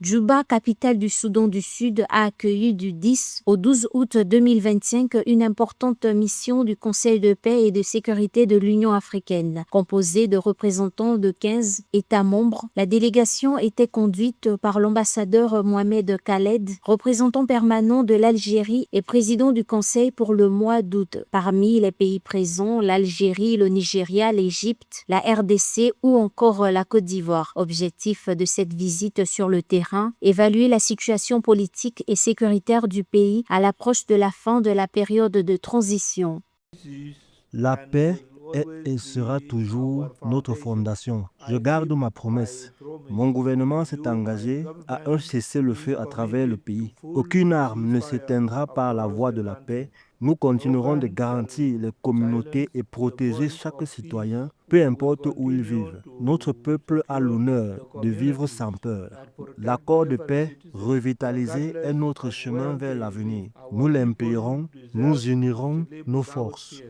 Djouba, capitale du Soudan du Sud, a accueilli du 10 au 12 août 2025 une importante mission du Conseil de paix et de sécurité de l'Union africaine. Composée de représentants de 15 États membres, la délégation était conduite par l'ambassadeur Mohamed Khaled, représentant permanent de l'Algérie et président du Conseil pour le mois d'août. Parmi les pays présents, l'Algérie, le Nigeria, l'Égypte, la RDC ou encore la Côte d'Ivoire. Objectif de cette visite sur le terrain, évaluer la situation politique et sécuritaire du pays à l'approche de la fin de la période de transition. La paix est et sera toujours notre fondation. Je garde ma promesse. Mon gouvernement s'est engagé à un cessez-le-feu à travers le pays. Aucune arme ne s'éteindra par la voie de la paix. Nous continuerons de garantir les communautés et protéger chaque citoyen, peu importe où il vive. Notre peuple a l'honneur de vivre sans peur. L'accord de paix revitalisé est notre chemin vers l'avenir. Nous l'impayerons, nous unirons nos forces.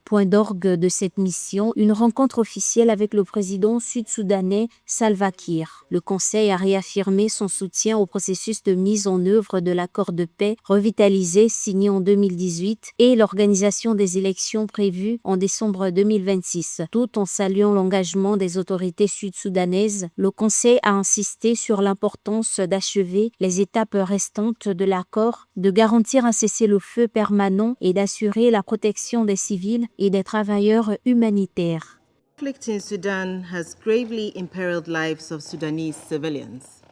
Point d'orgue de cette mission, une rencontre officielle avec le président sud-soudanais Salva Kiir. Le Conseil a réaffirmé son soutien au processus de mise en œuvre de l'accord de paix revitalisé signé en 2018 et l'organisation des élections prévues en décembre 2026. Tout en saluant l'engagement des autorités sud-soudanaises, le Conseil a insisté sur l'importance d'achever les étapes restantes de l'accord, de garantir un cessez-le-feu permanent et d'assurer la protection des civils et des travailleurs humanitaires. The conflict in Sudan has gravely imperiled lives of Sudanese civilians.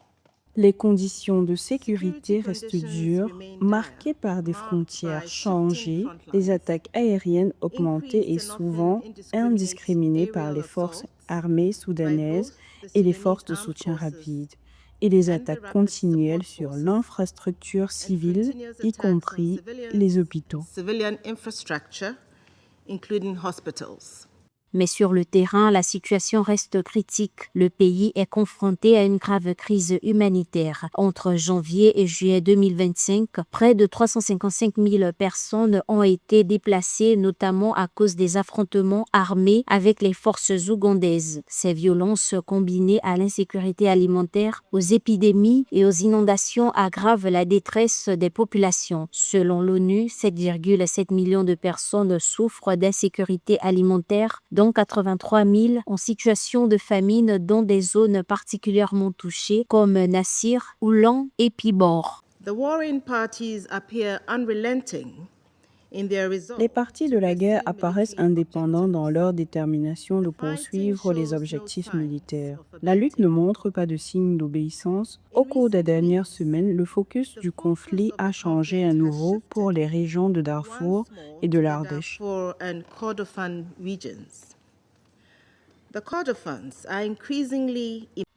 Les conditions de sécurité restent dures, marquées par des frontières changées, des attaques aériennes augmentées et souvent indiscriminées par les forces armées soudanaises et les forces de soutien rapide, et des attaques continuelles sur l'infrastructure civile, y compris les hôpitaux. Mais sur le terrain, la situation reste critique. Le pays est confronté à une grave crise humanitaire. Entre janvier et juillet 2025, près de 355 000 personnes ont été déplacées, notamment à cause des affrontements armés avec les forces ougandaises. Ces violences, combinées à l'insécurité alimentaire, aux épidémies et aux inondations, aggravent la détresse des populations. Selon l'ONU, 7,7 millions de personnes souffrent d'insécurité alimentaire, dont 83 000 en situation de famine dans des zones particulièrement touchées comme Nassir, Oulan et Pibor. Les partis de la guerre apparaissent indépendants dans leur détermination de poursuivre les objectifs militaires. La lutte ne montre pas de signe d'obéissance. Au cours des dernières semaines, le focus du conflit a changé à nouveau pour les régions de Darfour et de l'Ardèche.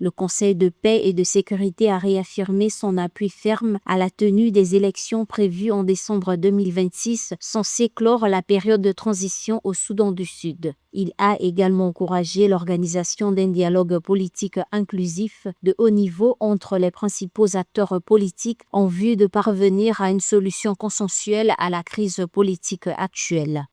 Le Conseil de paix et de sécurité a réaffirmé son appui ferme à la tenue des élections prévues en décembre 2026, censées clore la période de transition au Soudan du Sud. Il a également encouragé l'organisation d'un dialogue politique inclusif de haut niveau entre les principaux acteurs politiques en vue de parvenir à une solution consensuelle à la crise politique actuelle.